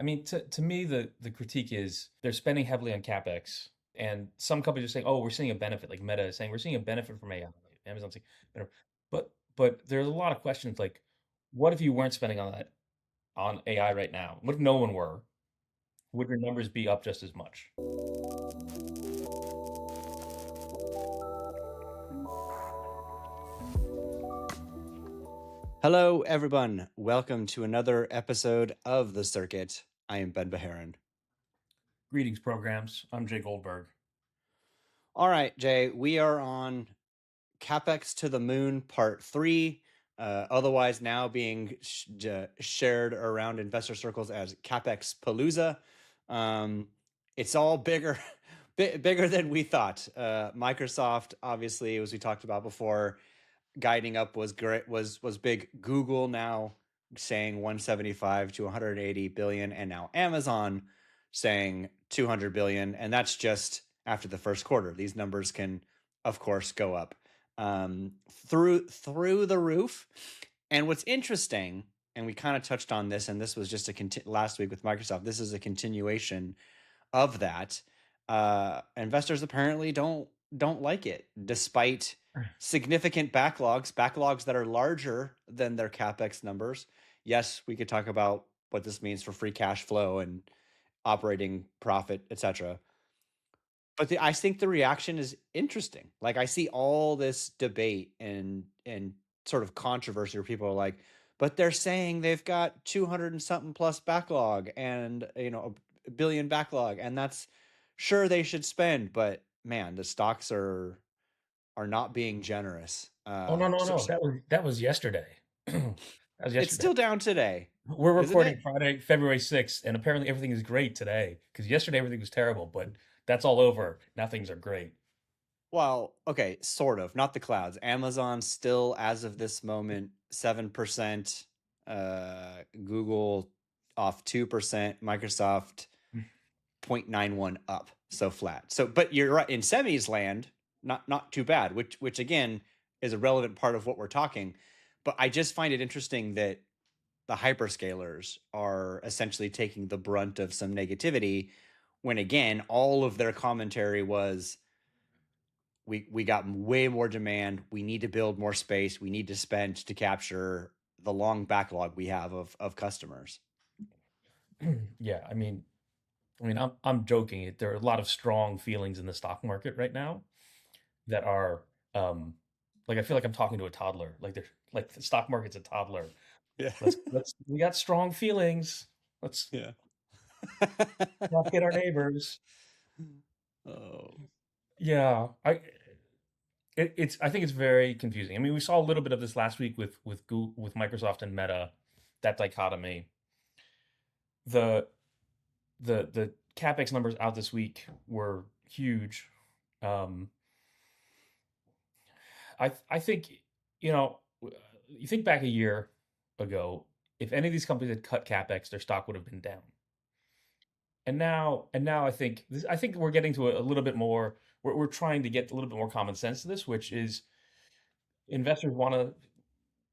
I mean, to me, the critique is they're spending heavily on CapEx, and some companies are saying, "Oh, we're seeing a benefit." Like Meta is saying, "We're seeing a benefit from AI." Amazon's saying, "Better," but there's a lot of questions like, what if you weren't spending on that on AI right now? What if no one were? Would your numbers be up just as much? Hello, everyone. Welcome to another episode of The Circuit. I am Ben Beharan. Greetings, programs. I'm Jay Goldberg. All right, Jay, we are on CapEx to the Moon Part 3, otherwise now being shared around investor circles as CapEx Palooza. It's all bigger, bigger than we thought. Microsoft, obviously, as we talked about before, guiding up was great, was big. Google now saying 175 to 180 billion, and now Amazon saying 200 billion, and that's just after the first quarter. These numbers can, of course, go up through the roof. And what's interesting, and we kind of touched on this, and this was just last week with Microsoft. This is a continuation of that. Investors apparently don't like it, despite significant backlogs that are larger than their CapEx numbers. Yes, we could talk about what this means for free cash flow and operating profit, etc. But I think the reaction is interesting. Like, I see all this debate and sort of controversy where people are like, but they're saying they've got 200 and something plus backlog and a billion backlog, and that's sure they should spend, but man, the stocks are not being generous. Oh no, no, no. That was yesterday. That was It's yesterday. still down today, We're isn't recording it? Friday, February 6th, and apparently everything is great today. Because yesterday everything was terrible, but that's all over. Now things are great. Well, okay, sort of. Not the clouds. Amazon still, as of this moment, 7%. Google off 2%. Microsoft 0.91 up. So flat. So, but you're right. In semis land, not too bad. Which again is a relevant part of what we're talking. But I just find it interesting that the hyperscalers are essentially taking the brunt of some negativity, when again all of their commentary was, we got way more demand. We need to build more space. We need to spend to capture the long backlog we have of customers. Yeah, I mean, I'm joking. There are a lot of strong feelings in the stock market right now that are, um, like I feel like I'm talking to a toddler. Like the stock market's a toddler. Yeah. We got strong feelings. Let's Yeah. not hit our neighbors. Oh. Yeah, I think it's very confusing. I mean, we saw a little bit of this last week with Google, with Microsoft and Meta, that dichotomy. The the CapEx numbers out this week were huge. Um, I think, you know, you think back a year ago, if any of these companies had cut CapEx, their stock would have been down. And now I think we're getting to a little bit more. We're trying to get a little bit more common sense to this, which is investors want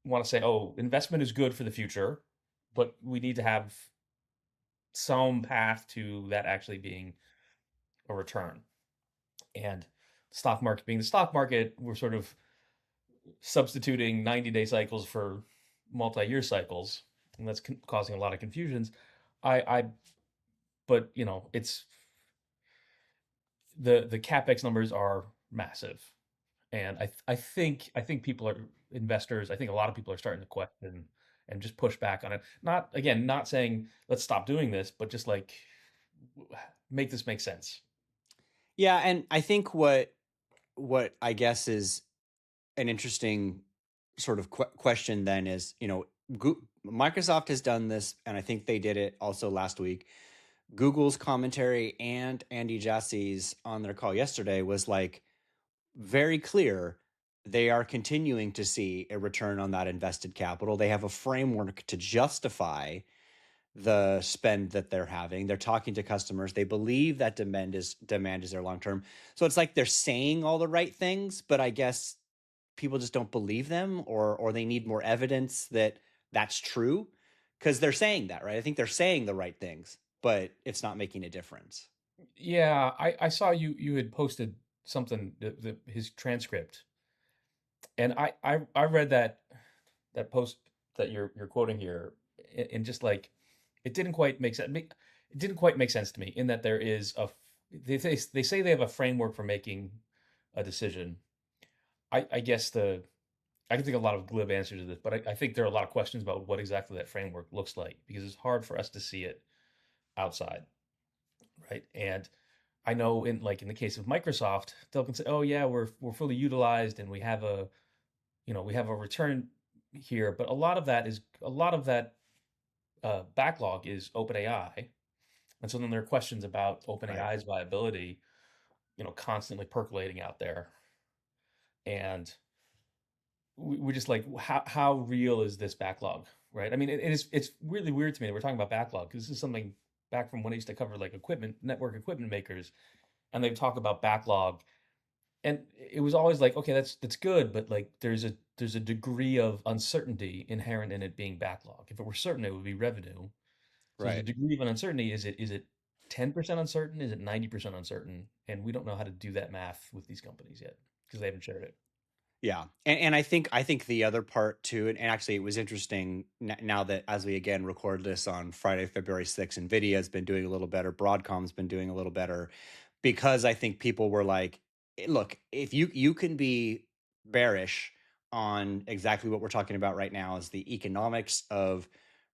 to say, oh, investment is good for the future, but we need to have some path to that actually being a return. And the stock market being the stock market, we're sort of substituting 90-day cycles for multi-year cycles, and that's causing a lot of confusions. I but it's the capex numbers are massive, and I think people are investors. I think a lot of people are starting to question and just push back on it. Not again, not saying let's stop doing this, but just like make this make sense. Yeah, and I think what I guess is an interesting sort of question then is, Microsoft has done this, and I think they did it also last week. Google's commentary and Andy Jassy's on their call yesterday was like very clear. They are continuing to see a return on that invested capital. They have a framework to justify the spend that they're having. They're talking to customers. They believe that demand is their long term. So it's like they're saying all the right things, but I guess people just don't believe them, or they need more evidence that that's true. because they're saying that, right? I think they're saying the right things, but it's not making a difference. Yeah, I saw you had posted something, his transcript, and I read that post that you're quoting here, and just like it didn't quite make sense. It didn't quite make sense to me in that there is they say they have a framework for making a decision. I guess I can think of a lot of glib answers to this, but I think there are a lot of questions about what exactly that framework looks like because it's hard for us to see it outside, right? And I know in the case of Microsoft, they'll can say, "Oh yeah, we're fully utilized and we have a return here," but a lot of that backlog is OpenAI, and so then there are questions about Right. OpenAI's viability, constantly percolating out there, and we're just like, how real is this backlog, right? I mean, it's really weird to me that we're talking about backlog because this is something back from when I used to cover like network equipment makers, and they talk about backlog, and it was always like, okay, that's good, but like there's a degree of uncertainty inherent in it being backlog. If it were certain, it would be revenue. So there's a Right. degree of uncertainty. Is it 10% uncertain? Is it 90% uncertain? And we don't know how to do that math with these companies yet because they haven't shared it. Yeah, and I think the other part too, and actually it was interesting now that as we again record this on Friday, February 6th, Nvidia's been doing a little better, Broadcom's been doing a little better, because I think people were like, look, if you can be bearish on exactly what we're talking about right now is the economics of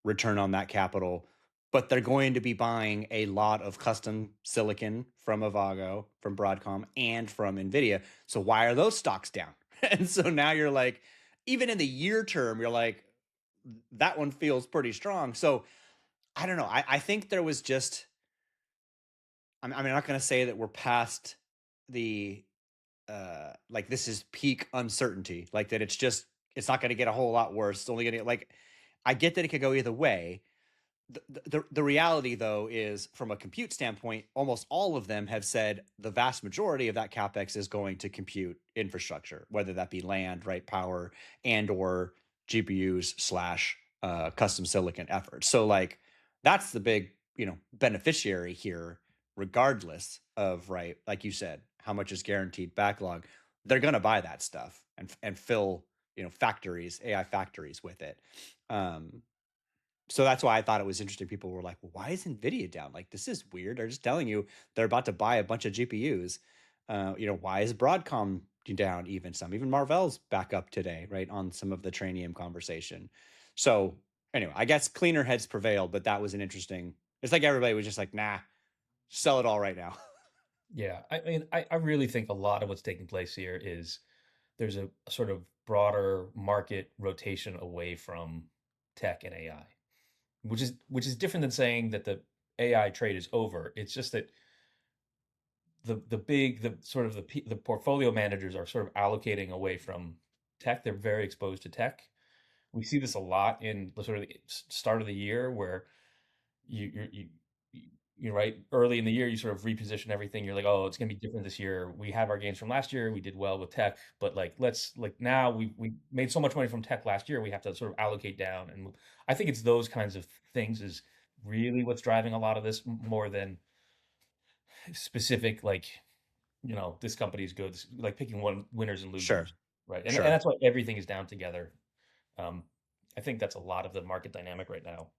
return on that capital, but they're going to be buying a lot of custom silicon from Avago, from Broadcom, and from Nvidia. So why are those stocks down? And so now you're like, even in the year term, you're like, that one feels pretty strong. So I don't know. I think there was just, I'm not going to say that we're past the, like this is peak uncertainty, like that it's not going to get a whole lot worse. It's only going to get like, I get that it could go either way. The reality though is from a compute standpoint, almost all of them have said the vast majority of that capex is going to compute infrastructure, whether that be land, right, power, and or GPUs slash custom silicon efforts. So like that's the big beneficiary here, regardless of, right, like you said, how much is guaranteed backlog. They're going to buy that stuff and fill factories, AI factories with it. um so that's why I thought it was interesting. People were like, well, why is Nvidia down? Like, this is weird. They're just telling you they're about to buy a bunch of GPUs. Why is Broadcom down even some? Even Marvell's back up today, right, on some of the Trainium conversation. So anyway, I guess cleaner heads prevailed, but that was an interesting. It's like everybody was just like, nah, sell it all right now. Yeah, I mean, I really think a lot of what's taking place here is there's a sort of broader market rotation away from tech and AI, which is different than saying that the AI trade is over. It's just that the sort of the portfolio managers are sort of allocating away from tech. They're very exposed to tech. We see this a lot in the sort of the start of the year where you you're, you're right early in the year you sort of reposition everything. You're like, oh, it's gonna be different this year. We have our gains from last year. We did well with tech, but like let's like now we made so much money from tech last year. We have to sort of allocate down and move. I think it's those kinds of things is really what's driving a lot of this more than specific like this company is good, like picking one winners and Sure, losers, right? And sure. that's why everything is down together. Um, I think that's a lot of the market dynamic right now.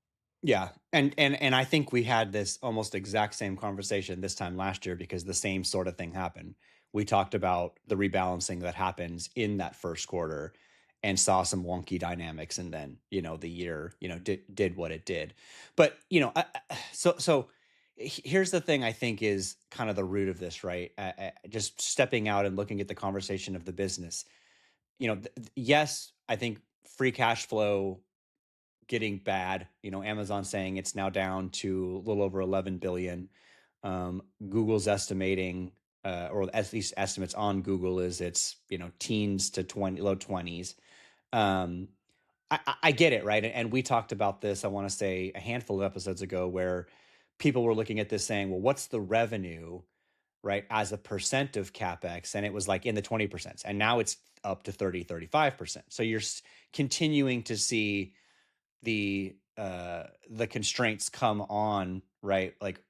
Yeah, and I think we had this almost exact same conversation this time last year because the same sort of thing happened. We talked about the rebalancing that happens in that first quarter and saw some wonky dynamics, and then the year did what it did. But so here's the thing I think is kind of the root of this, right? Just stepping out and looking at the conversation of the business. Yes, I think free cash flow getting bad. Amazon saying it's now down to a little over 11 billion. Google's estimating, or at least estimates on Google, is it's teens to 20, low 20s. Um, I get it, right? And we talked about this, I want to say, a handful of episodes ago, where people were looking at this saying, well, what's the revenue, right, as a percent of capex? And it was like in the 20%. And now it's up to 30, 35%. So you're continuing to see the the constraints come on, right? Like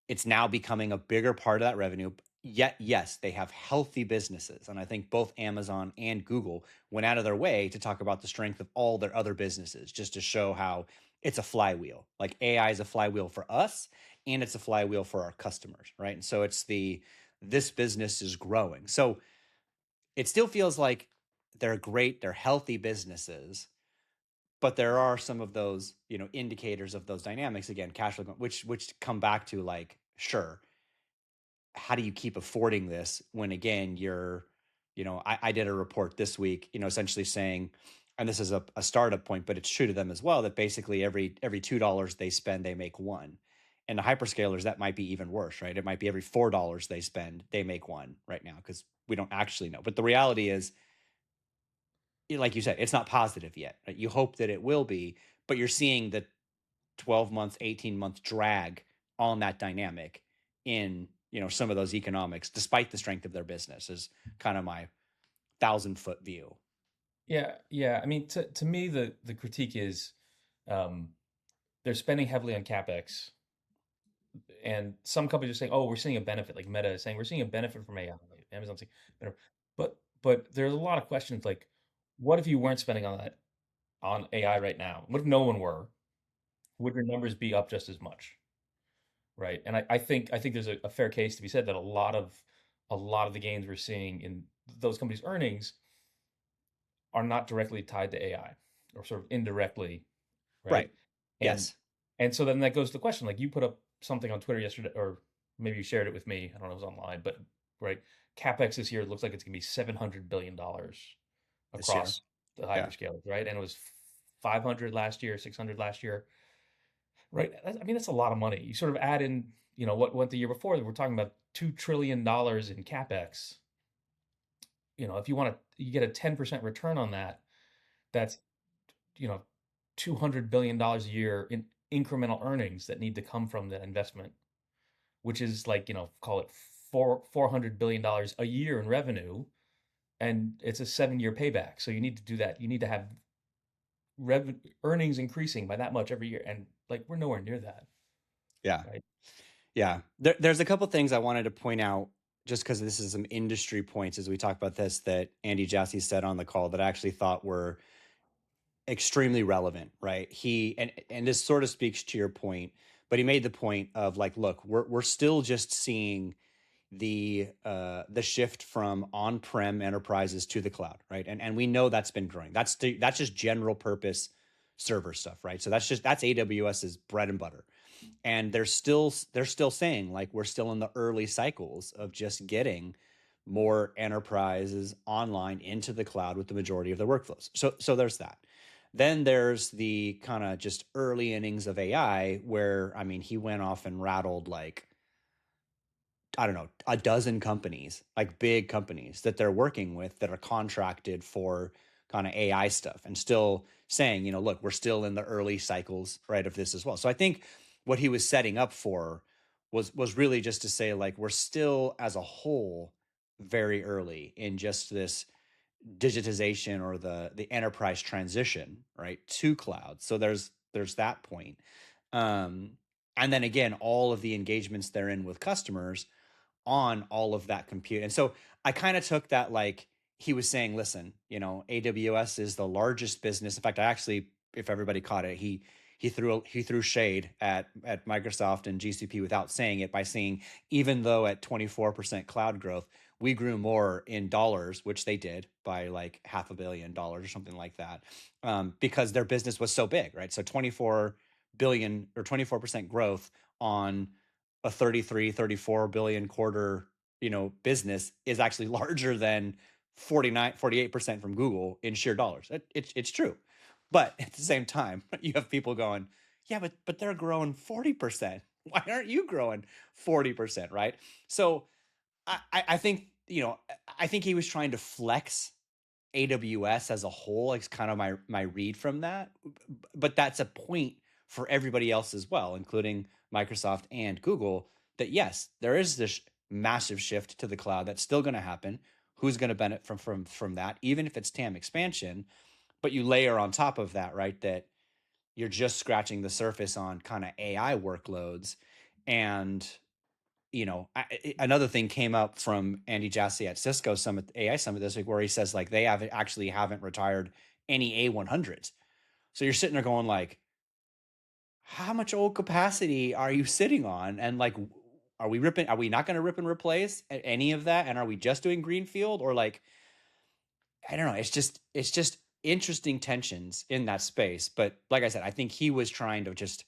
it's now becoming a bigger part of that revenue. Yet, yes, they have healthy businesses. And I think both Amazon and Google went out of their way to talk about the strength of all their other businesses, just to show how it's a flywheel. Like AI is a flywheel for us and it's a flywheel for our customers, right? And so this business is growing. So it still feels like they're great, they're healthy businesses, but there are some of those, indicators of those dynamics, again, cash flow, which come back to like, sure, how do you keep affording this when, again, I did a report this week, essentially saying, and this is a startup point, but it's true to them as well, that basically every $2 they spend, they make one. And the hyperscalers, that might be even worse, right? It might be every $4 they spend, they make one right now, because we don't actually know. But the reality is, like you said, it's not positive yet, right? You hope that it will be, but you're seeing the 12 months, 18-month drag on that dynamic in, some of those economics, despite the strength of their business, is kind of my 1,000-foot view. Yeah. I mean, to me, the critique is um, they're spending heavily on capex, and some companies are saying, "Oh, we're seeing a benefit." Like Meta is saying, "We're seeing a benefit from AI." Like Amazon's saying, "Better," but there's a lot of questions like, what if you weren't spending on that on AI right now? What if no one were? Would your numbers be up just as much? Right. And I think there's a fair case to be said that a lot of the gains we're seeing in those companies' earnings are not directly tied to AI, or sort of indirectly, right? Right. And Yes. and so then that goes to the question, like you put up something on Twitter yesterday, or maybe you shared it with me. I don't know if it was online, but right, CapEx this year looks like it's gonna be $700 billion This year. across the Yeah. hyperscalers, right? And it was 500 last year, 600 last year, right? I mean, that's a lot of money. You sort of add in, what went the year before. We're talking about $2 trillion in CapEx. If you get a 10% return on that, that's you know $200 billion a year in incremental earnings that need to come from that investment, which is like, call it $400 billion a year in revenue, and it's a 7-year payback. So you need to do that. You need to have earnings increasing by that much every year, and like we're nowhere near that, Yeah. right? Yeah. There's a couple things I wanted to point out, just because this is some industry points as we talk about this, that Andy Jassy said on the call that I actually thought were extremely relevant, right? And this sort of speaks to your point, but he made the point of like, look, we're still just seeing the shift from on-prem enterprises to the cloud, right? And we know that's been growing. That's just general purpose server stuff, right? So that's AWS's bread and butter. And they're still saying like we're still in the early cycles of just getting more enterprises online into the cloud with the majority of their workflows. So there's that. Then there's the kind of just early innings of AI where, I mean, he went off and rattled like, I don't know, a dozen companies, like big companies that they're working with that are contracted for kind of AI stuff, and still saying, look, we're still in the early cycles, right, of this as well. So I think what he was setting up for was really just to say like we're still as a whole very early in just this digitization or the enterprise transition, right, to cloud. So there's that point. Um, and then again, all of the engagements they're in with customers on all of that compute. And so I kind of took that like he was saying, listen, AWS is the largest business. In fact, I actually, if everybody caught it, he threw shade at Microsoft and GCP without saying it, by saying even though at 24% cloud growth, we grew more in dollars, which they did by like $500 million or something like that, because their business was so big, right? So 24 billion or 24% growth on a 33, 34 billion quarter, business is actually larger than 49, 48% from Google in sheer dollars. It's true. But at the same time, you have people going, yeah, but they're growing 40%. Why aren't you growing 40%? Right. So I think, I think he was trying to flex AWS as a whole. It's kind of my read from that. But that's a point for everybody else as well, including Microsoft and Google, that yes, there is this massive shift to the cloud that's still going to happen. Who's going to benefit from that, even if it's TAM expansion? But you layer on top of that, right, that you're just scratching the surface on kind of AI workloads. And another thing came up from Andy Jassy at Cisco Summit, AI Summit this week, where he says like they haven't retired any A100s. So you're sitting there going like, how much old capacity are you sitting on? And like, are we not going to rip and replace any of that? And are we just doing greenfield, or like, I don't know. It's just interesting tensions in that space. But like I said, I think he was trying to just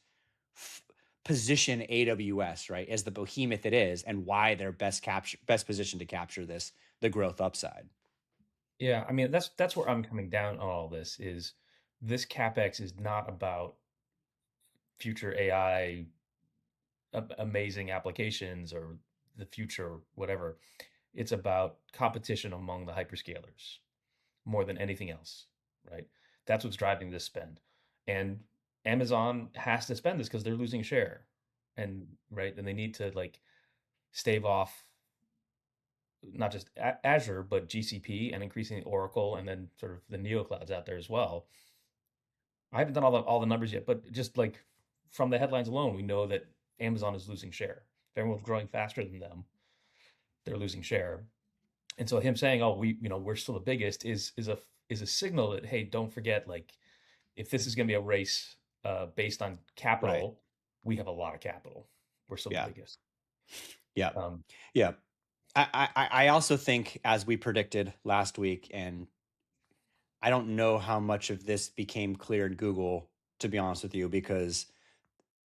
f- position AWS right as the behemoth it is, and why they're best positioned to capture the growth upside. Yeah, I mean that's where I'm coming down on all this is this CapEx is not about future AI amazing applications or the future whatever. It's about competition among the hyperscalers more than anything else, right? That's what's driving this spend. And Amazon has to spend this because they're losing share. And right, and they need to like stave off not just Azure, but GCP and increasingly Oracle and then sort of the neo clouds out there as well. I haven't done all the numbers yet, but just like from the headlines alone, we know that Amazon is losing share. If everyone's growing faster than them, they're losing share. And so him saying, "Oh, we're still the biggest," is a signal that hey, don't forget, like if this is going to be a race based on Right. capital, we have a lot of capital. We're still the Yeah. biggest. Yeah. Um, Yeah. I also think, as we predicted last week, and I don't know how much of this became clear in Google, to be honest with you, because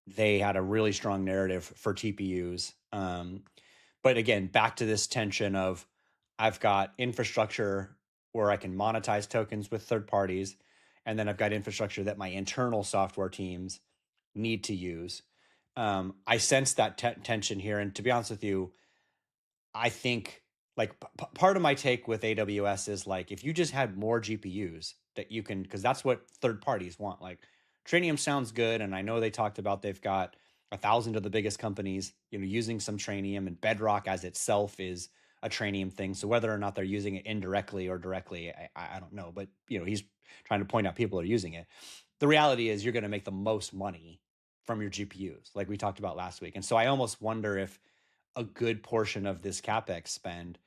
they had a really strong narrative for TPUs. But again, back to this tension of I've got infrastructure where I can monetize tokens with third parties, and then I've got infrastructure that my internal software teams need to use. I sense that tension here. And to be honest with you, I think like part of my take with AWS is like if you just had more GPUs that you can, because that's what third parties want. Like Trinium sounds good, and I know they talked about they've got 1,000 of the biggest companies, using some Trinium, and Bedrock as itself is a Trinium thing. So whether or not they're using it indirectly or directly, I don't know. But he's trying to point out people are using it. The reality is you're going to make the most money from your GPUs, like we talked about last week. And so I almost wonder if a good portion of this capex spend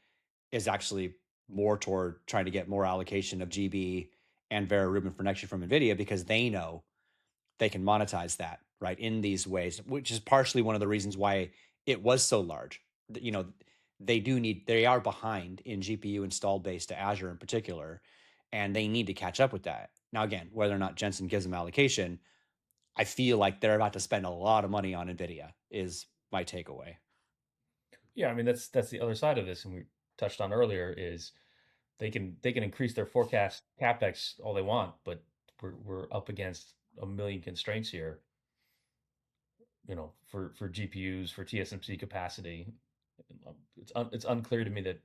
is actually more toward trying to get more allocation of GB and Vera Rubin for next year from NVIDIA, because they know they can monetize that right in these ways, which is partially one of the reasons why it was so large. They are behind in GPU installed base to Azure in particular, and they need to catch up with that. Now, again, whether or not Jensen gives them allocation, I feel like they're about to spend a lot of money on NVIDIA is my takeaway. yeah, I mean that's the other side of this, and we touched on earlier is they can increase their forecast capex all they want, but we're up against a million constraints here. For GPUs, for TSMC capacity, it's unclear to me that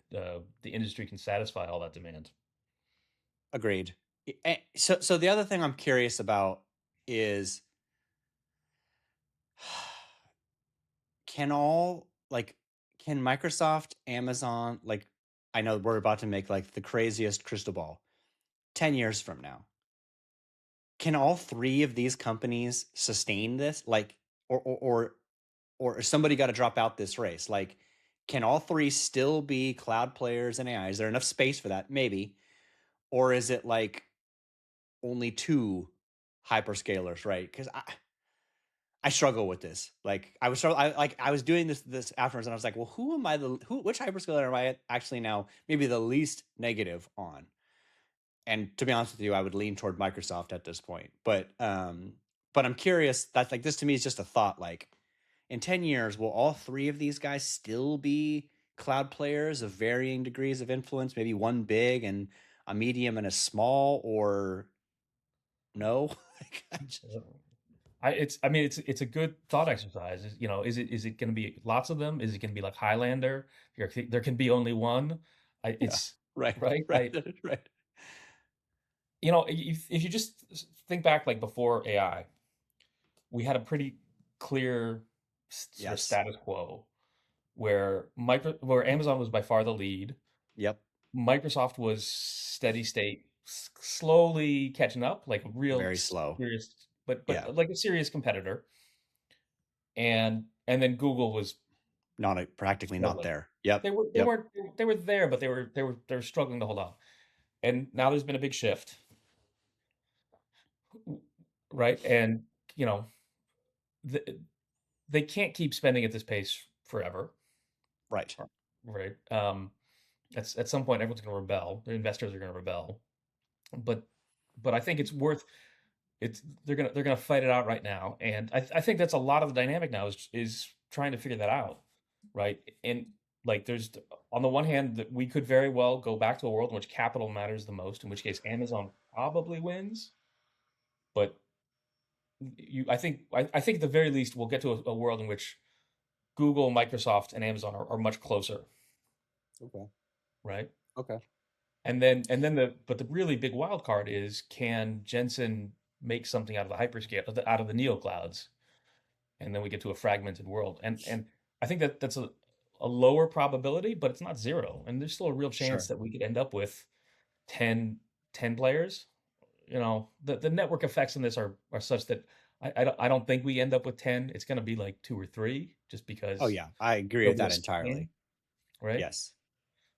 the industry can satisfy all that demand. Agreed. So the other thing I'm curious about is, can all like can Microsoft, Amazon, like, I know we're about to make like the craziest crystal ball. 10 years from now, can all three of these companies sustain this? Like, or is somebody got to drop out this race? Like, can all three still be cloud players in AI? Is there enough space for that? Maybe. Or is it like only two hyperscalers, right? Because I struggle with this. Like I was doing this afterwards, and I was like, well, which hyperscaler am I actually now maybe the least negative on? And to be honest with you, I would lean toward Microsoft at this point. But I'm curious. That's like, this to me is just a thought. Like, in 10 years, will all three of these guys still be cloud players of varying degrees of influence? Maybe one big and a medium and a small, or no? I mean it's a good thought exercise. Is it going to be lots of them? Is it going to be like Highlander? There can be only one. Yeah. It's Right. right. Right. Right. If you just think back like before AI, we had a pretty clear sort of Yes. status quo where Amazon was by far the lead. Yep. Microsoft was steady state, slowly catching up, like a real Very slow. serious, Yeah. but like a serious competitor. And then Google was Practically not struggling. there. Yep. They Yep. weren't they were there, but they were struggling to hold on. And now there's been a big shift, right? And you know, the, they can't keep spending at this pace forever, Right. right? At some point, everyone's going to rebel. The investors are going to rebel, but I think it's worth it's they're gonna fight it out right now, and I think that's a lot of the dynamic now is trying to figure that out, right? And like there's on the one hand that we could very well go back to a world in which capital matters the most, in which case Amazon probably wins, but I think at the very least we'll get to a world in which Google, Microsoft, and Amazon are much closer, Okay. right? Okay. And then the really big wild card is, can Jensen make something out of the hyperscale out of the neo clouds, and then we get to a fragmented world. And I think that that's a lower probability, but it's not zero. And there's still a real chance Sure. that we could end up with 10 players. The network effects in this are such that I don't think we end up with 10. It's going to be like two or three, just Oh because yeah, I agree there'll with be a that entirely. span, right? Yes.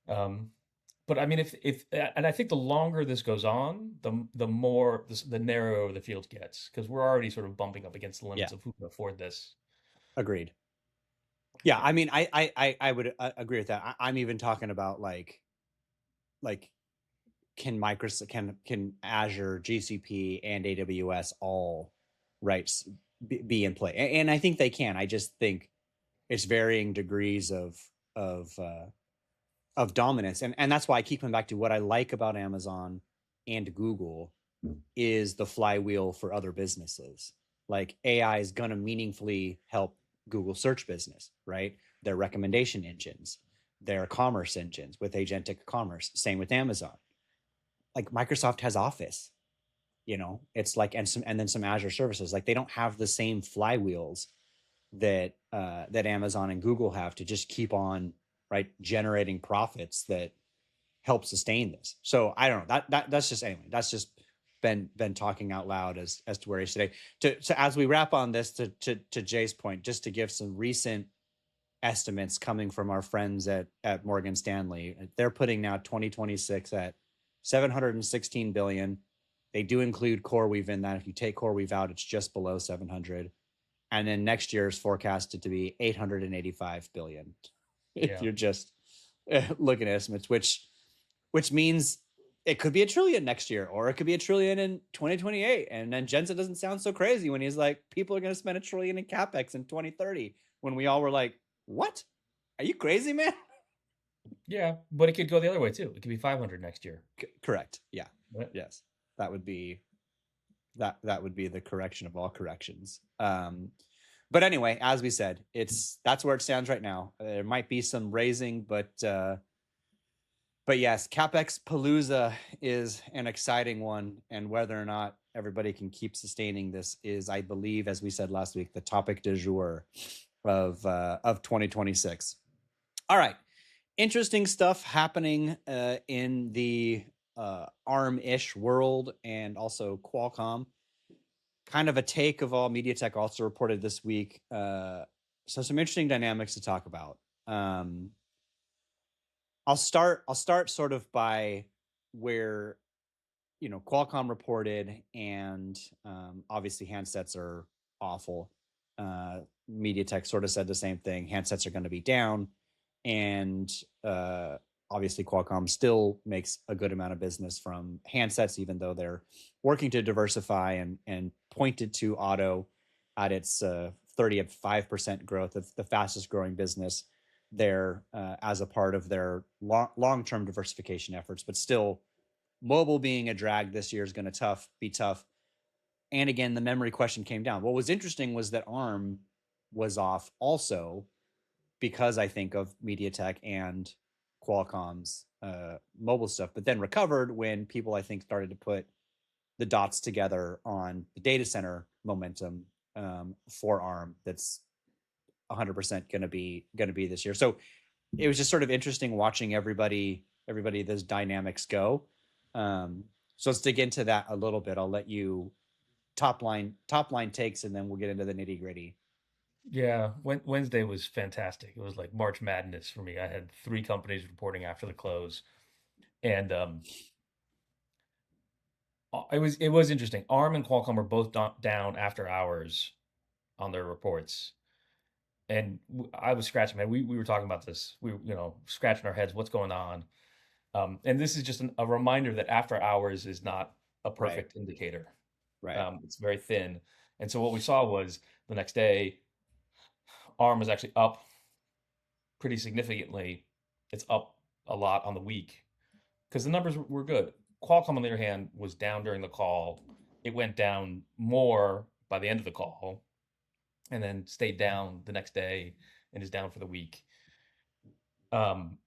Um, but I mean, if and I think the longer this goes on, the more the narrower the field gets, because we're already sort of bumping up against the Yeah. limits of who can afford this. Agreed. Yeah. I mean, I would agree with that. I'm even talking about like can Microsoft can Azure, GCP, and AWS all rights be in play, and I think they can. I just think it's varying degrees of uh, of dominance, and that's why I keep coming back to what I like about Amazon and Google is the flywheel for other businesses. Like AI is going to meaningfully help Google search business, right? Their recommendation engines, their commerce engines with agentic commerce. Same with Amazon. Like Microsoft has Office, it's like, and then some Azure services. Like they don't have the same flywheels that Amazon and Google have to just keep on right generating profits that help sustain this. So I don't know. That's just anyway. That's just been talking out loud as to where he's today. To as we wrap on this, to Jay's point, just to give some recent estimates coming from our friends at Morgan Stanley, they're putting now 2026 at 716 billion. They do include CoreWeave in that. If you take CoreWeave out, it's just below 700. And then next year is forecasted to be 885 billion. If Yeah. you're just looking at estimates, which means it could be a trillion next year, or it could be a trillion in 2028. And then Jensen doesn't sound so crazy when he's like, people are going to spend a trillion in CapEx in 2030, when we all were like, what? Are you crazy, man? Yeah, but it could go the other way too. It could be 500 next year. Correct. Yeah. Right? Yes. That would be that would be the correction of all corrections. But anyway, as we said, that's where it stands right now. There might be some raising, but yes, CapEx Palooza is an exciting one, and whether or not everybody can keep sustaining this is, I believe, as we said last week, the topic du jour of 2026. All right, interesting stuff happening in the ARM-ish world, and also Qualcomm. Kind of a take of all MediaTek also reported this week. So some interesting dynamics to talk about. I'll start sort of by where Qualcomm reported, and obviously handsets are awful. MediaTek sort of said the same thing. Handsets are going to be down, and obviously Qualcomm still makes a good amount of business from handsets, even though they're working to diversify, and pointed to auto at its 35% growth, of the fastest growing business there, as a part of their long-term diversification efforts. But still, mobile being a drag this year is going to be tough. And again, the memory question came down. What was interesting was that ARM was off also, because I think of MediaTek and Qualcomm's mobile stuff, but then recovered when people, I think, started to put the dots together on the data center momentum for ARM. That's 100% going to be this year. So it was just sort of interesting watching everybody those dynamics go. So let's dig into that a little bit. I'll let you top line takes, and then we'll get into the nitty gritty. Yeah, Wednesday was fantastic. It was like March Madness for me. I had three companies reporting after the close, and it was interesting. ARM and Qualcomm were both down after hours on their reports, and I was scratching. Man, we were talking about this. We were, scratching our heads. What's going on? And this is just a reminder that after hours is not a Right. perfect indicator. Right. It's very thin, and so what we saw was the next day, ARM was actually up pretty significantly. It's up a lot on the week because the numbers were good. Qualcomm, on the other hand, was down during the call. It went down more by the end of the call and then stayed down the next day and is down for the week. Um,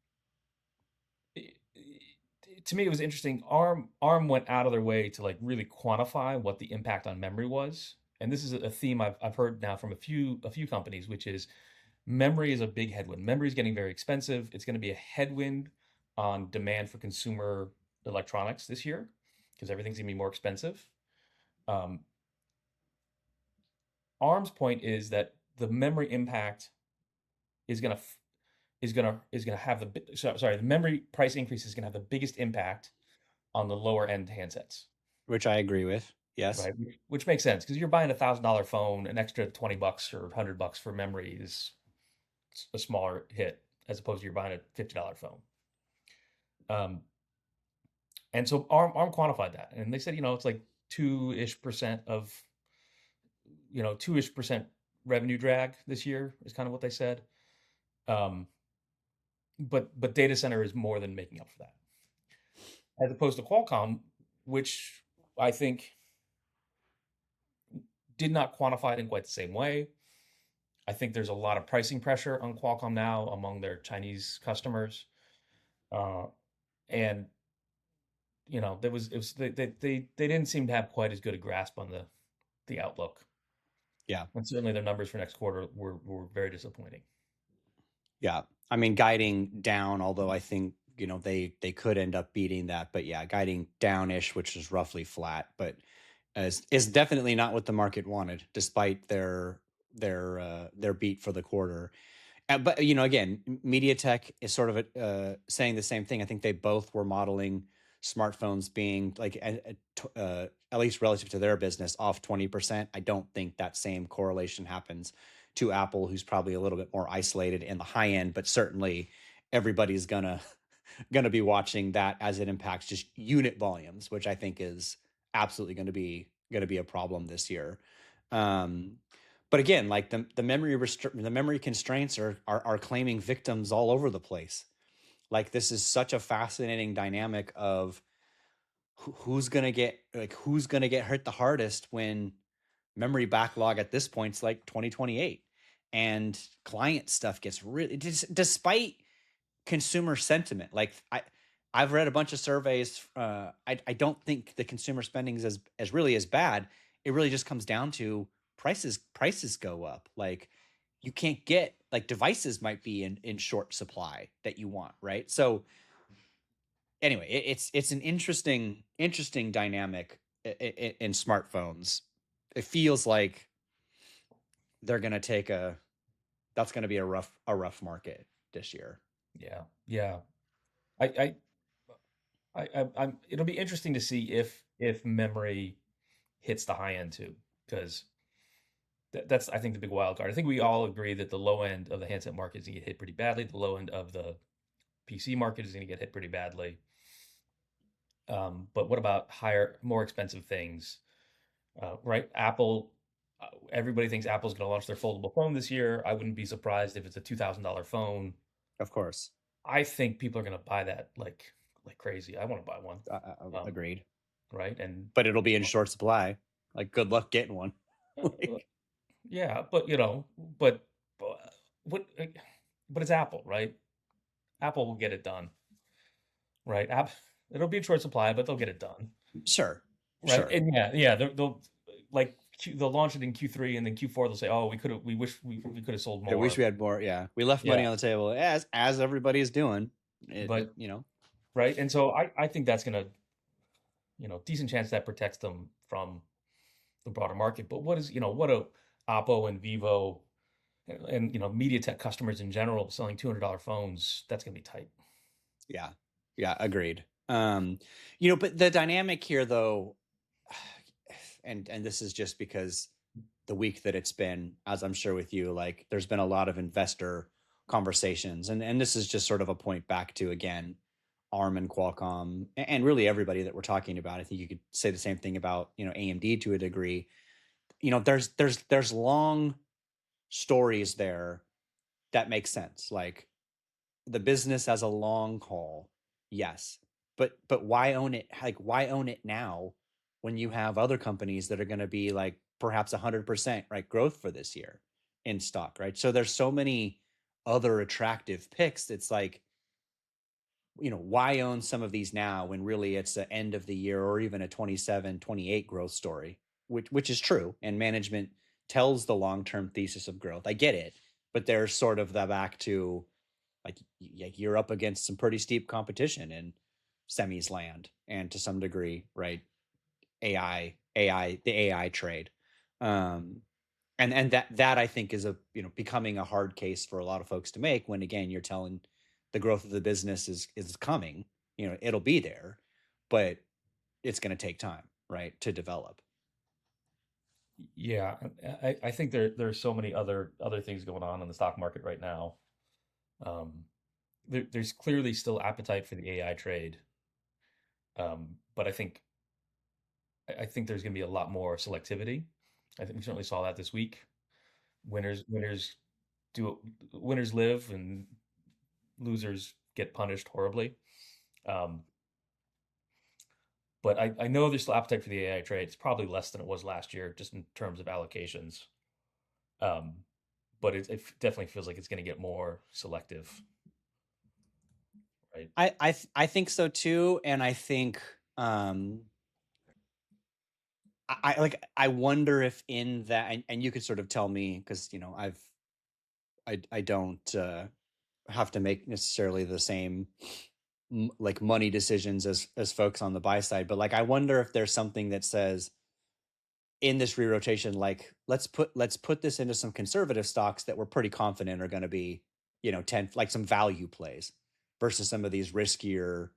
to me, it was interesting. ARM went out of their way to like really quantify what the impact on memory was, and this is a theme I've heard now from a few companies, which is memory is a big headwind. Memory is getting very expensive. It's going to be a headwind on demand for consumer electronics this year because everything's going to be more expensive. Um, ARM's point is that the memory impact is going to is going to have the memory price increase is going to have the biggest impact on the lower end handsets, Which I agree with. Yes. right? Which makes sense because you're buying $1,000 phone, an extra $20 or $100 for memory is a smaller hit as opposed to you're buying a $50 phone. Um, and so ARM quantified that, and they said, it's like 2-ish% of, 2-ish% revenue drag this year is kind of what they said. Um, but data center is more than making up for that, as opposed to Qualcomm, which I think did not quantify it in quite the same way. I think there's a lot of pricing pressure on Qualcomm now among their Chinese customers, uh, and there was it was they didn't seem to have quite as good a grasp on the outlook, Yeah. and certainly their numbers for next quarter were very disappointing. Yeah. I mean, guiding down, although I think, they could end up beating that, but yeah, guiding downish, which is roughly flat, but is definitely not what the market wanted, despite their beat for the quarter. But again, MediaTek is sort of saying the same thing. I think they both were modeling smartphones being like at least relative to their business off 20%. I don't think that same correlation happens to Apple, who's probably a little bit more isolated in the high end, but certainly everybody's gonna be watching that as it impacts just unit volumes, which I think is absolutely going to be a problem this year. Um, but again, like the memory constraints are claiming victims all over the place. Like this is such a fascinating dynamic of who's gonna get hurt the hardest when memory backlog at this point's like 2028, and client stuff gets really, despite consumer sentiment. Like I've read a bunch of surveys. I don't think the consumer spending is as really as bad. It really just comes down to prices go up. Like you can't get, like, devices might be in short supply that you want, right? So anyway, it's an interesting dynamic in smartphones. It feels like they're gonna take a that's gonna be a rough market this year. Yeah, yeah. I, I'm. It'll be interesting to see if memory hits the high end too, because that's I think the big wild card. I think we all agree that the low end of the handset market is going to get hit pretty badly. The low end of the PC market is going to get hit pretty badly. But what about higher, more expensive things? Right? Apple. Everybody thinks Apple's going to launch their foldable phone this year. I wouldn't be surprised if it's a $2,000 phone. Of course. I think people are going to buy that like crazy. I want to buy one. Um, Agreed. right? And But it'll be in short supply. Like, good luck getting one. uh, Like, yeah, but but what? But it's Apple, right? Apple will get it done, right? It'll be in short supply, but they'll get it done, sure, right? sure. And yeah, they'll like they'll launch it in Q3, and then Q4 they'll say, "Oh, we wish we could have sold I wish more." we had more. Yeah, we left Yeah, money on the table, as everybody is doing. but You know. right, and so I think that's gonna decent chance that protects them from the broader market. But what is, what a Oppo and Vivo and MediaTek customers in general selling $200 phones, that's gonna be tight. Yeah. Yeah, agreed. But the dynamic here though, and this is just because the week that it's been, as I'm sure with you, like there's been a lot of investor conversations, and this is just sort of a point back to again ARM and Qualcomm and really everybody that we're talking about. I think you could say the same thing about AMD to a degree. There's long stories there that make sense. Like the business as a long haul, yes, but why own it? Like why own it now when you have other companies that are going to be like perhaps 100% right growth for this year in stock, right? So there's so many other attractive picks. It's like, why own some of these now when really it's an end of the year or even a 27, 28 growth story, which is true. And management tells the long-term thesis of growth. I get it, but there's sort of the back to like you're up against some pretty steep competition in semis land and to some degree, right? The AI trade. Um, and that I think is becoming a hard case for a lot of folks to make when again you're telling the growth of the business is coming, it'll be there, but it's going to take time, right, to develop. Yeah, I think there's so many other things going on in the stock market right now. Um, there's clearly still appetite for the AI trade, but I think there's going to be a lot more selectivity. I think we certainly saw that this week. Winners do winners live and losers get punished horribly. Um, but I know there's still appetite for the AI trade. It's probably less than it was last year, just in terms of allocations. Um, but it definitely feels like it's going to get more selective, right? I think so too, and I think I wonder if in that, and you could sort of tell me because I don't have to make necessarily the same like money decisions as folks on the buy side, but like I wonder if there's something that says in this re-rotation, like let's put this into some conservative stocks that we're pretty confident are going to be 10 like some value plays versus some of these riskier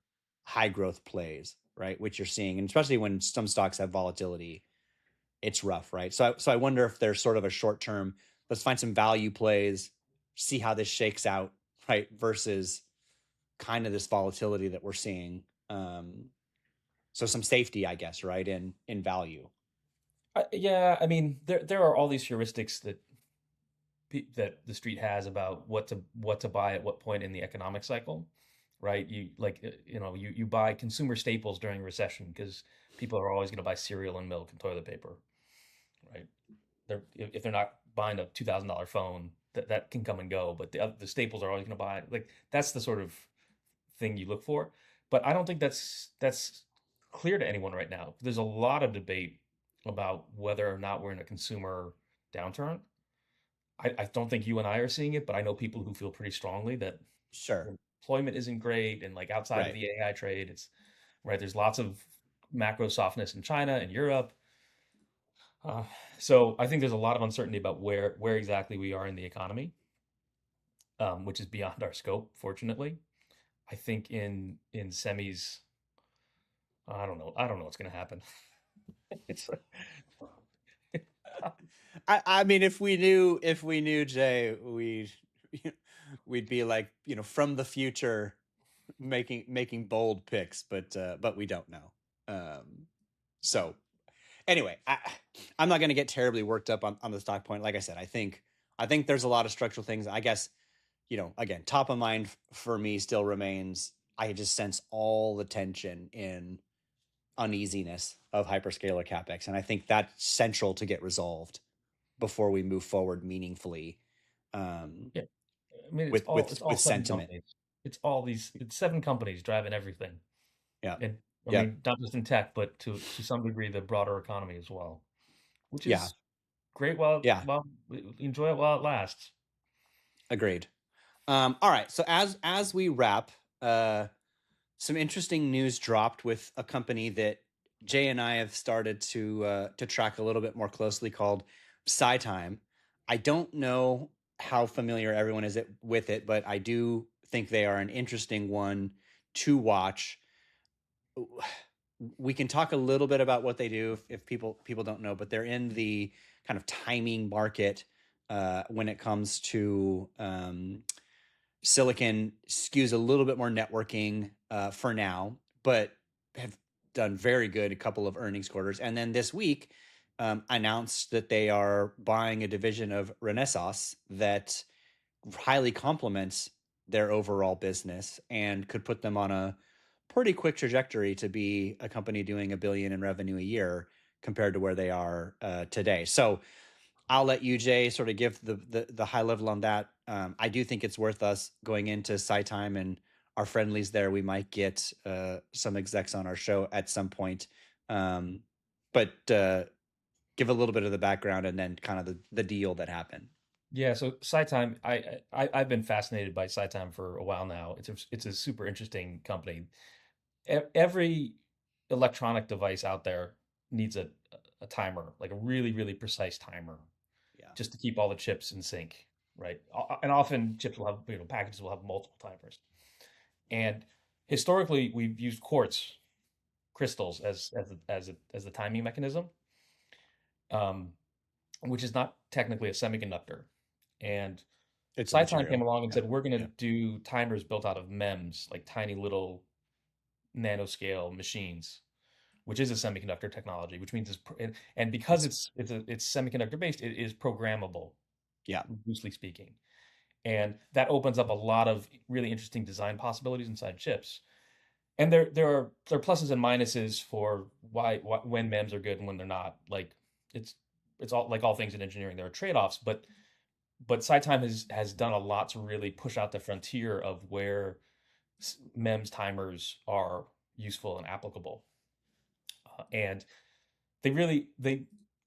high growth plays, right, which you're seeing, and especially when some stocks have volatility, it's rough, right? So I wonder if there's sort of a short term, let's find some value plays, see how this shakes out, right, versus kind of this volatility that we're seeing. So some safety, I guess, right, in value. Yeah, I mean there are all these heuristics that the street has about what to buy at what point in the economic cycle, right? You like you buy consumer staples during recession because people are always going to buy cereal and milk and toilet paper, right? If they're not buying a $2,000 phone, that can come and go, but the staples are always going to buy. Like that's the sort of thing you look for. But I don't think that's clear to anyone right now. There's a lot of debate about whether or not we're in a consumer downturn. I don't think you and I are seeing it, but I know people who feel pretty strongly that Sure. employment isn't great, and like outside of Right. the AI trade, it's right. There's lots of macro softness in China and Europe. Uh, so I think there's a lot of uncertainty about where exactly we are in the economy, which is beyond our scope, fortunately. I think in semis, I don't know. I don't know what's going to happen. It's I mean, if we knew Jay, we'd be like, from the future making bold picks, but we don't know. So anyway, I'm not going to get terribly worked up on the stock point. Like I said, I think there's a lot of structural things. I guess, again, top of mind for me still remains. I just sense all the tension in uneasiness of hyperscaler capex, and I think that's central to get resolved before we move forward meaningfully um, yeah. I mean, it's with all with it's all with seven sentiment. companies. It's 7 companies driving everything. Yeah, And I yeah, mean, not just in tech, but to some degree the broader economy as well, which yeah, is great while yeah. while enjoy it while it lasts. Agreed. All right. So as we wrap, some interesting news dropped with a company that Jay and I have started to track a little bit more closely called SciTime. I don't know how familiar everyone is with it, but I do think they are an interesting one to watch. We can talk a little bit about what they do if people don't know, but they're in the kind of timing market when it comes to silicon. Skews a little bit more networking for now, but have done very good a couple of earnings quarters. And then this week announced that they are buying a division of Renesas that highly complements their overall business and could put them on a pretty quick trajectory to be a company doing $1 billion in revenue a year compared to where they are today. So I'll let you, Jay, sort of give the high level on that. I do think it's worth us going into SciTime and our friendlies there. We might get some execs on our show at some point. But give a little bit of the background and then kind of the deal that happened. Yeah, so SciTime, I've been fascinated by SciTime for a while now. It's a super interesting company. Every electronic device out there needs a timer, like a really, really precise timer, Yeah. just to keep all the chips in sync, right? And often chips will have, packages will have multiple timers. And historically, we've used quartz crystals as the timing mechanism, um, which is not technically a semiconductor. And It's a SciTime came material. along and Yeah. said, we're going to Yeah. do timers built out of MEMS, like tiny little nanoscale machines, which is a semiconductor technology, which means and because It's it's semiconductor based, it is programmable, yeah. loosely speaking. And that opens up a lot of really interesting design possibilities inside chips. And there are pluses and minuses for why when MEMS are good and when they're not. Like it's it's all like all things in engineering, there are trade-offs, but SciTime has done a lot to really push out the frontier of where MEMS timers are useful and applicable. And they really they've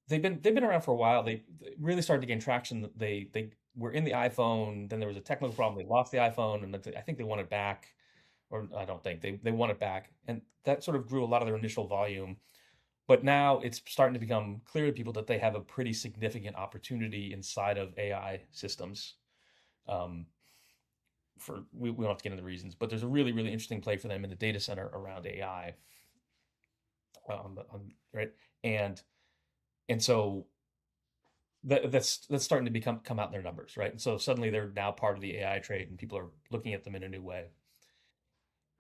been around for a while. They really started to gain traction. They were in the iPhone. Then there was a technical problem. They lost the iPhone, and I think they won it back, or I don't think they won it back, and that sort of grew a lot of their initial volume. But now it's starting to become clear to people that they have a pretty significant opportunity inside of AI systems. Um, we don't have to get into the reasons, but there's a really really interesting play for them in the data center around AI, right? And and so that's starting to come out in their numbers, right? And so suddenly they're now part of the AI trade, and people are looking at them in a new way.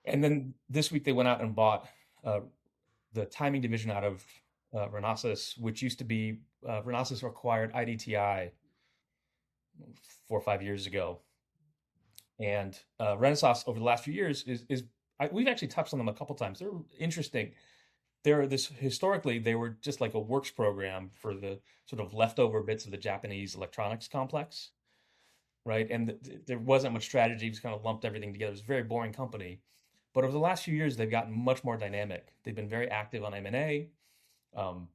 And then this week they went out and bought uh, the timing division out of Renesas, which used to be Renesas acquired IDTI 4 or 5 years ago, and Renesas over the last few years we've actually touched on them a couple times. They're interesting. They're this historically they were just like a works program for the sort of leftover bits of the Japanese electronics complex, right? And there wasn't much strategy. It was kind of lumped everything together. It was a very boring company. But over the last few years, they've gotten much more dynamic. They've been very active on M&A. Um,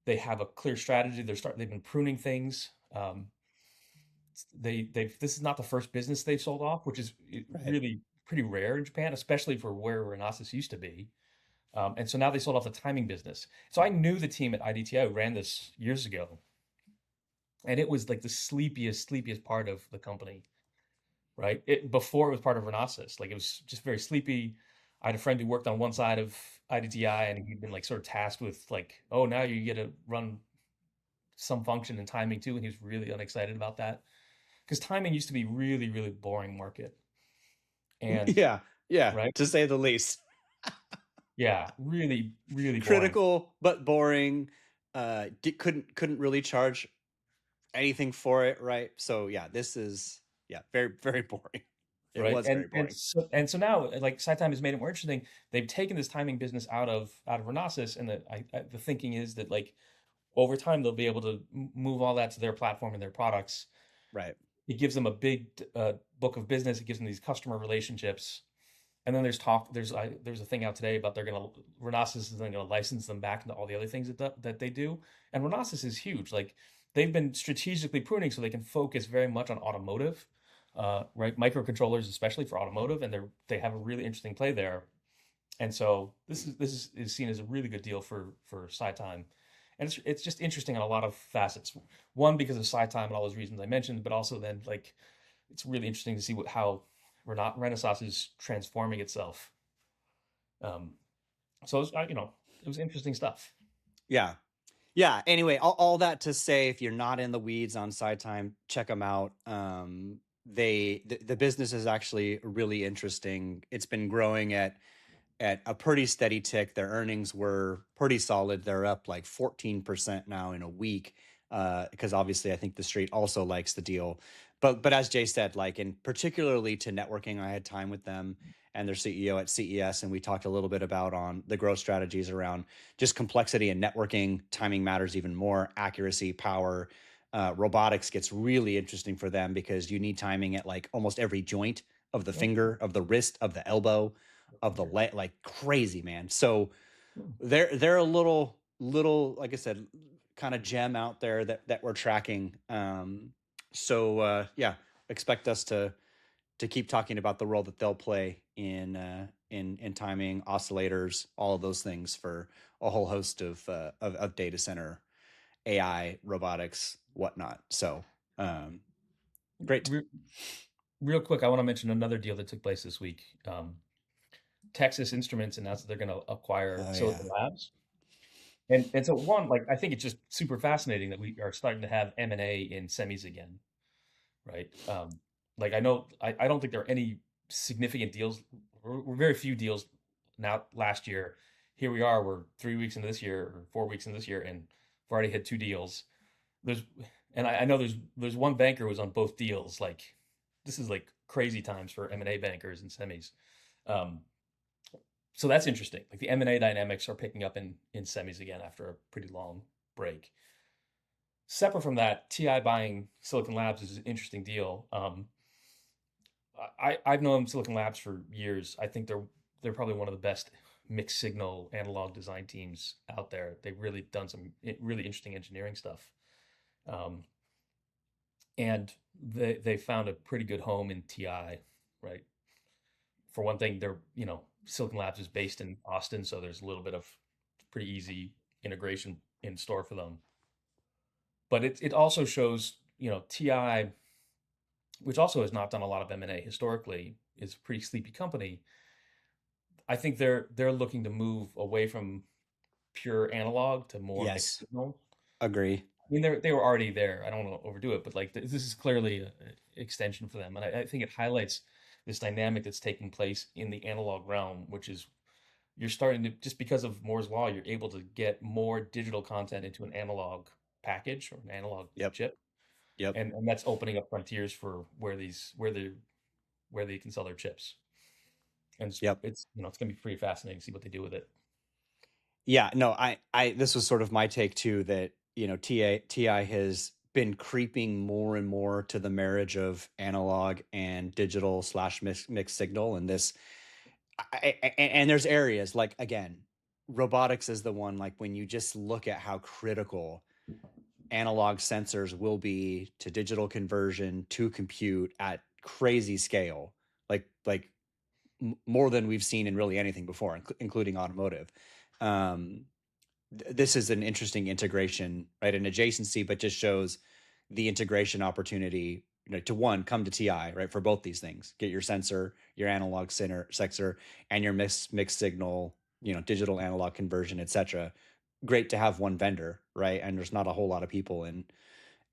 they have a clear strategy. They've been pruning things. This is not the first business they've sold off, which is Right. really pretty rare in Japan, especially for where Renesas used to be. And so now they sold off the timing business. So I knew the team at IDTI who ran this years ago, and it was like the sleepiest part of the company, right? Before it was part of Renesas, like it was just very sleepy. I had a friend who worked on one side of IDTI, and he'd been like sort of tasked with like, oh, now you get to run some function in timing too, and he was really unexcited about that because timing used to be really really boring market, and Yeah. Yeah. right, To say the least. yeah, really really boring, Critical but boring. Couldn't really charge anything for it, right? So yeah, this is yeah, very very boring. It right? was And very and boring. so and so now like SciTime has made it more interesting. They've taken this timing business out of Renesas, and the thinking is that like over time they'll be able to move all that to their platform and their products. Right. It gives them a big book of business. It gives them these customer relationships. And then there's talk. There's a thing out today about Renesas is then going to license them back into all the other things that they do. And Renesas is huge. Like they've been strategically pruning so they can focus very much on automotive, right? Microcontrollers, especially for automotive, and they have a really interesting play there. And so this is seen as a really good deal for SciTime, and it's just interesting on a lot of facets. One, because of SciTime and all those reasons I mentioned, but also then like it's really interesting to see how Renaissance is transforming itself. Um, so it was, it was interesting stuff. Yeah. Yeah. Anyway, all that to say, if you're not in the weeds on side time, check them out. The business is actually really interesting. It's been growing at a pretty steady tick. Their earnings were pretty solid. They're up like 14% now in a week. Because obviously I think the street also likes the deal. But as Jay said, like in particularly to networking, I had time with them and their CEO at CES, and we talked a little bit about on the growth strategies around just complexity and networking. Timing matters even more, accuracy, power. Robotics gets really interesting for them because you need timing at like almost every joint of the Yeah, finger, of the wrist, of the elbow, of the leg, like crazy, man. So they're a little like I said, kind of gem out there that we're tracking. Yeah, expect us to keep talking about the role that they'll play in timing, oscillators, all of those things for a whole host of data center, AI, robotics, whatnot. So great. Re- real quick, I want to mention another deal that took place this week. Texas Instruments announced that they're going to acquire Oh yeah. Silicon Labs. And so one, like I think it's just super fascinating that we are starting to have M&A in semis again, right? Like I don't think there are any significant deals. We're very few deals now. Last year, here we are. We're 3 weeks into this year or 4 weeks into this year, and we've already had two deals. There's and I know there's one banker who was on both deals. Like this is like crazy times for M&A bankers and semis. Um, so that's interesting. Like the M&A dynamics are picking up in semis again after a pretty long break. Separate from that, TI buying Silicon Labs is an interesting deal. I've known Silicon Labs for years. I think they're probably one of the best mixed signal analog design teams out there. They've really done some really interesting engineering stuff, um, and they found a pretty good home in TI, right? For one thing, they're Silicon Labs is based in Austin, so there's a little bit of pretty easy integration in store for them. But it also shows TI, which also has not done a lot of M&A historically, is a pretty sleepy company. I think they're looking to move away from pure analog to more mixed Yes. signal. Agree. I mean, they were already there. I don't want to overdo it, but like this is clearly an extension for them, and I think it highlights this dynamic that's taking place in the analog realm, which is you're starting to just because of Moore's law, you're able to get more digital content into an analog package or an analog Yep. chip, Yep. and that's opening up frontiers for where they can sell their chips. And Yep. it's gonna be pretty fascinating to see what they do with it. Yeah, no, this was sort of my take too, that, TI has been creeping more and more to the marriage of analog and digital slash mixed signal. And and there's areas like, again, robotics is the one, like when you just look at how critical analog sensors will be to digital conversion to compute at crazy scale, like more than we've seen in really anything before, including automotive. Um, this is an interesting integration, right? An adjacency, but just shows the integration opportunity, to one, come to TI, right? For both these things, get your sensor, your analog sensor, and your mixed signal, digital analog conversion, etc. Great to have one vendor, right? And there's not a whole lot of people in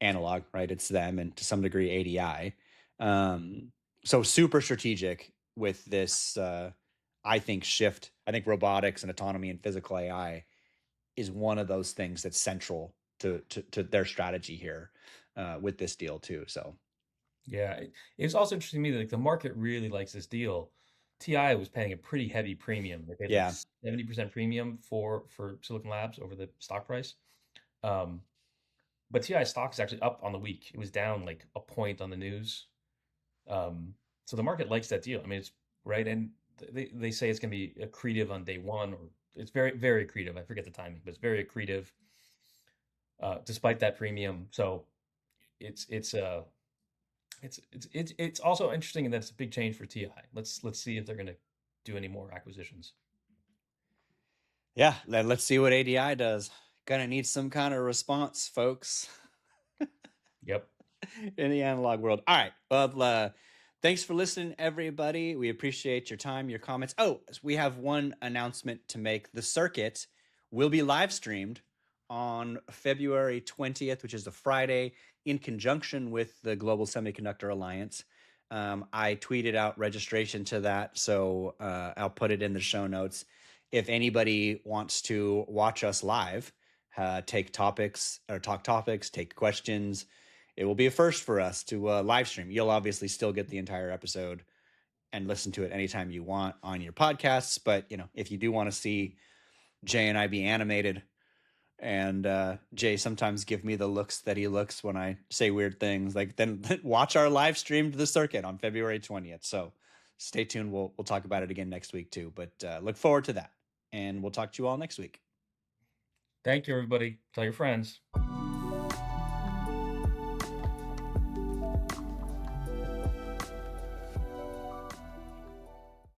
analog, right? It's them and to some degree ADI. Um, so super strategic with this, I think, shift. I think robotics and autonomy and physical AI is one of those things that's central to their strategy here with this deal too. So Yeah, it was also interesting to me that like the market really likes this deal. TI was paying a pretty heavy premium. They paid like yeah, 70% premium for Silicon Labs over the stock price. Um, but TI stock is actually up on the week. It was down like a point on the news. Um, so the market likes that deal. I mean, it's right, and they say it's going to be accretive on day one, or it's very very accretive. I forget the timing, but it's very accretive despite that premium. So it's it's uh it's also interesting, and that's a big change for TI. Let's see if they're going to do any more acquisitions. Yeah, let's see what ADI does. Gonna need some kind of response, folks. Yep. In the analog world. All right. Well, thanks for listening, everybody. We appreciate your time, your comments. Oh, we have one announcement to make. The circuit will be live streamed on February 20th, which is a Friday, in conjunction with the Global Semiconductor Alliance. I tweeted out registration to that, so I'll put it in the show notes. If anybody wants to watch us live, take topics or talk topics, take questions, it will be a first for us to live stream. You'll obviously still get the entire episode and listen to it anytime you want on your podcasts. But if you do want to see Jay and I be animated, and Jay sometimes give me the looks that he looks when I say weird things, like then watch our live stream to the circuit on February 20th. So stay tuned. We'll talk about it again next week too. But look forward to that, and we'll talk to you all next week. Thank you, everybody. Tell your friends.